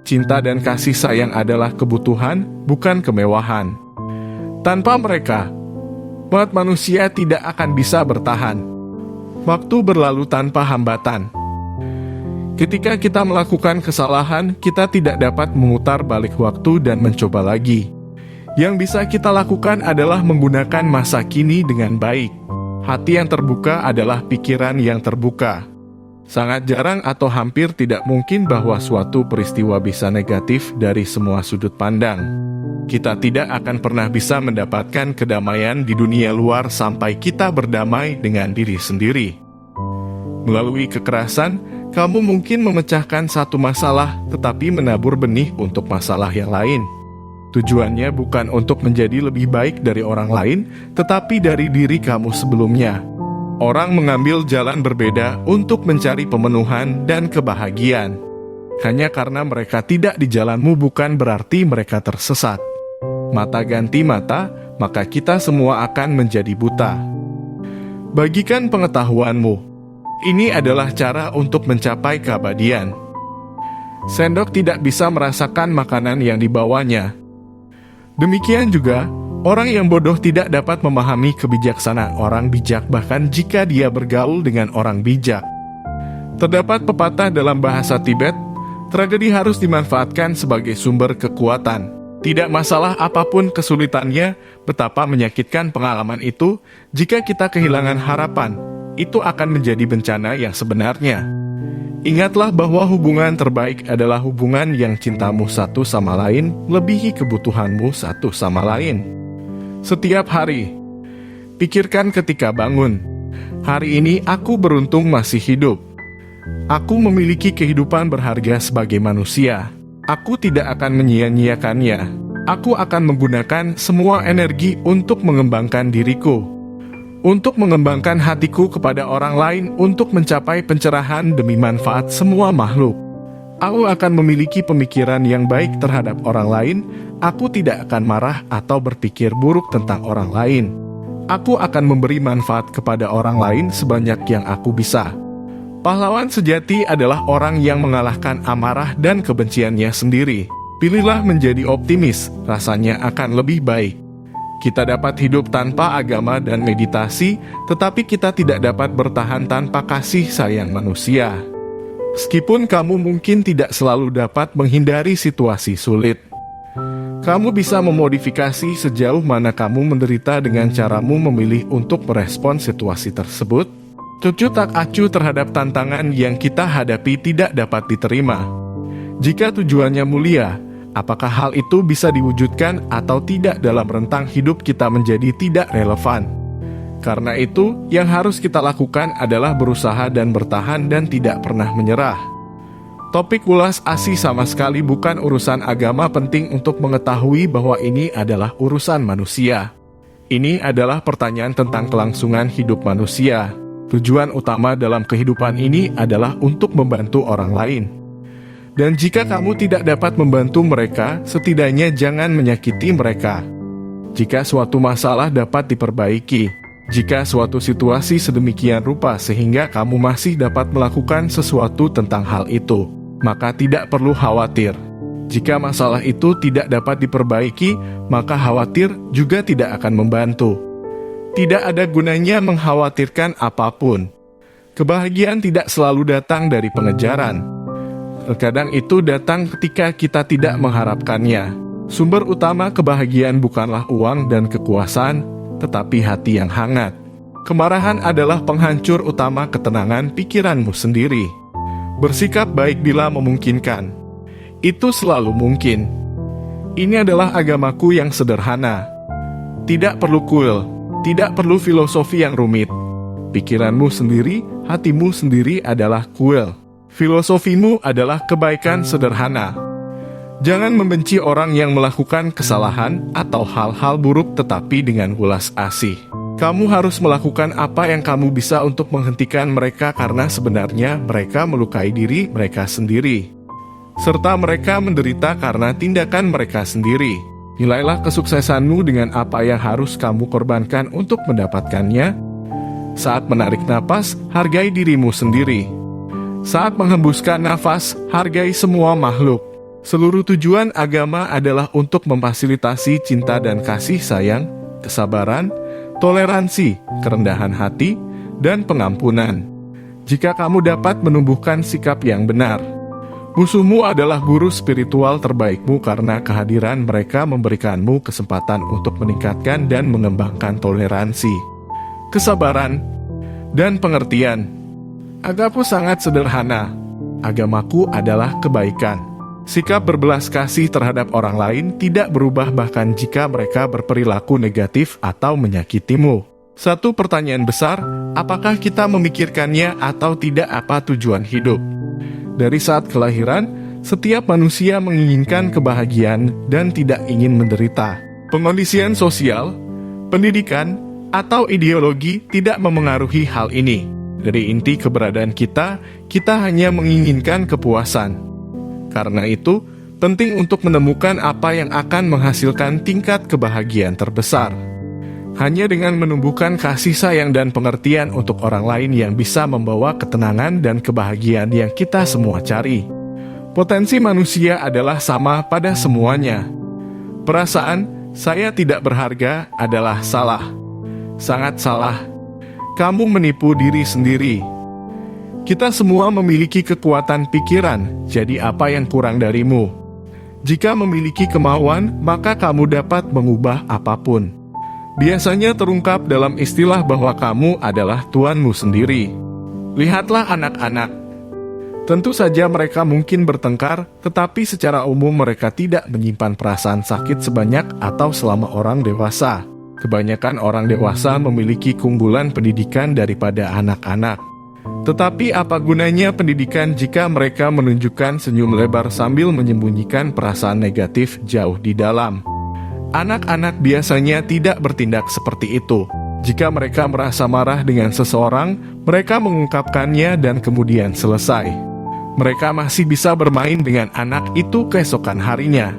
Cinta dan kasih sayang adalah kebutuhan, bukan kemewahan. Tanpa mereka, umat manusia tidak akan bisa bertahan. Waktu berlalu tanpa hambatan. Ketika kita melakukan kesalahan, kita tidak dapat memutar balik waktu dan mencoba lagi. Yang bisa kita lakukan adalah menggunakan masa kini dengan baik. Hati yang terbuka adalah pikiran yang terbuka. Sangat jarang atau hampir tidak mungkin bahwa suatu peristiwa bisa negatif dari semua sudut pandang. Kita tidak akan pernah bisa mendapatkan kedamaian di dunia luar sampai kita berdamai dengan diri sendiri. Melalui kekerasan, kamu mungkin memecahkan satu masalah, tetapi menabur benih untuk masalah yang lain. Tujuannya bukan untuk menjadi lebih baik dari orang lain, tetapi dari diri kamu sebelumnya. Orang mengambil jalan berbeda untuk mencari pemenuhan dan kebahagiaan. Hanya karena mereka tidak di jalanmu bukan berarti mereka tersesat. Mata ganti mata, maka kita semua akan menjadi buta. Bagikan pengetahuanmu. Ini adalah cara untuk mencapai keabadian. Sendok tidak bisa merasakan makanan yang dibawanya. Demikian juga, orang yang bodoh tidak dapat memahami kebijaksanaan orang bijak bahkan jika dia bergaul dengan orang bijak. Terdapat pepatah dalam bahasa Tibet, tragedi harus dimanfaatkan sebagai sumber kekuatan. Tidak masalah apapun kesulitannya, betapa menyakitkan pengalaman itu, jika kita kehilangan harapan, itu akan menjadi bencana yang sebenarnya. Ingatlah bahwa hubungan terbaik adalah hubungan yang cintamu satu sama lain melebihi kebutuhanmu satu sama lain. Setiap hari, pikirkan ketika bangun, hari ini aku beruntung masih hidup. Aku memiliki kehidupan berharga sebagai manusia. Aku tidak akan menyia-nyiakannya. Aku akan menggunakan semua energi untuk mengembangkan diriku, untuk mengembangkan hatiku kepada orang lain, untuk mencapai pencerahan demi manfaat semua makhluk. Aku akan memiliki pemikiran yang baik terhadap orang lain. Aku tidak akan marah atau berpikir buruk tentang orang lain. Aku akan memberi manfaat kepada orang lain sebanyak yang aku bisa. Pahlawan sejati adalah orang yang mengalahkan amarah dan kebenciannya sendiri. Pilihlah menjadi optimis, rasanya akan lebih baik. Kita dapat hidup tanpa agama dan meditasi, tetapi kita tidak dapat bertahan tanpa kasih sayang manusia. Meskipun kamu mungkin tidak selalu dapat menghindari situasi sulit, kamu bisa memodifikasi sejauh mana kamu menderita dengan caramu memilih untuk merespon situasi tersebut. Cucu tak acuh terhadap tantangan yang kita hadapi tidak dapat diterima. Jika tujuannya mulia, apakah hal itu bisa diwujudkan atau tidak dalam rentang hidup kita menjadi tidak relevan. Karena itu, yang harus kita lakukan adalah berusaha dan bertahan dan tidak pernah menyerah. Topik ulas asih sama sekali bukan urusan agama, penting untuk mengetahui bahwa ini adalah urusan manusia. Ini adalah pertanyaan tentang kelangsungan hidup manusia. Tujuan utama dalam kehidupan ini adalah untuk membantu orang lain. Dan jika kamu tidak dapat membantu mereka, setidaknya jangan menyakiti mereka. Jika suatu masalah dapat diperbaiki, jika suatu situasi sedemikian rupa sehingga kamu masih dapat melakukan sesuatu tentang hal itu, maka tidak perlu khawatir. Jika masalah itu tidak dapat diperbaiki, maka khawatir juga tidak akan membantu. Tidak ada gunanya mengkhawatirkan apapun. Kebahagiaan tidak selalu datang dari pengejaran. Terkadang itu datang ketika kita tidak mengharapkannya. Sumber utama kebahagiaan bukanlah uang dan kekuasaan, tetapi hati yang hangat. Kemarahan adalah penghancur utama ketenangan pikiranmu sendiri. Bersikap baik bila memungkinkan. Itu selalu mungkin. Ini adalah agamaku yang sederhana. Tidak perlu kuil, tidak perlu filosofi yang rumit. Pikiranmu sendiri, hatimu sendiri adalah kuil. Filosofimu adalah kebaikan sederhana. Jangan membenci orang yang melakukan kesalahan atau hal-hal buruk, tetapi dengan welas asih. Kamu harus melakukan apa yang kamu bisa untuk menghentikan mereka, karena sebenarnya mereka melukai diri mereka sendiri, serta mereka menderita karena tindakan mereka sendiri. Nilailah kesuksesanmu dengan apa yang harus kamu korbankan untuk mendapatkannya. Saat menarik napas, hargai dirimu sendiri. Saat menghembuskan nafas, hargai semua makhluk. Seluruh tujuan agama adalah untuk memfasilitasi cinta dan kasih sayang, kesabaran, toleransi, kerendahan hati, dan pengampunan. Jika kamu dapat menumbuhkan sikap yang benar, musuhmu adalah guru spiritual terbaikmu karena kehadiran mereka memberikanmu kesempatan untuk meningkatkan dan mengembangkan toleransi, kesabaran, dan pengertian. Agamaku sangat sederhana. Agamaku adalah kebaikan. Sikap berbelas kasih terhadap orang lain tidak berubah bahkan jika mereka berperilaku negatif atau menyakitimu. Satu pertanyaan besar, apakah kita memikirkannya atau tidak apa tujuan hidup? Dari saat kelahiran, setiap manusia menginginkan kebahagiaan dan tidak ingin menderita. Pengondisian sosial, pendidikan, atau ideologi tidak memengaruhi hal ini. Dari inti keberadaan kita hanya menginginkan kepuasan. Karena itu, penting untuk menemukan apa yang akan menghasilkan tingkat kebahagiaan terbesar. Hanya dengan menumbuhkan kasih sayang dan pengertian untuk orang lain yang bisa membawa ketenangan dan kebahagiaan yang kita semua cari. Potensi manusia adalah sama pada semuanya. Perasaan "saya tidak berharga" adalah salah. Sangat salah. Kamu menipu diri sendiri. Kita semua memiliki kekuatan pikiran, jadi apa yang kurang darimu? Jika memiliki kemauan, maka kamu dapat mengubah apapun. Biasanya terungkap dalam istilah bahwa kamu adalah tuanmu sendiri. Lihatlah anak-anak. Tentu saja mereka mungkin bertengkar, tetapi secara umum mereka tidak menyimpan perasaan sakit sebanyak atau selama orang dewasa. Kebanyakan orang dewasa memiliki keunggulan pendidikan daripada anak-anak. Tetapi apa gunanya pendidikan jika mereka menunjukkan senyum lebar sambil menyembunyikan perasaan negatif jauh di dalam? Anak-anak biasanya tidak bertindak seperti itu. Jika mereka merasa marah dengan seseorang, mereka mengungkapkannya dan kemudian selesai. Mereka masih bisa bermain dengan anak itu keesokan harinya.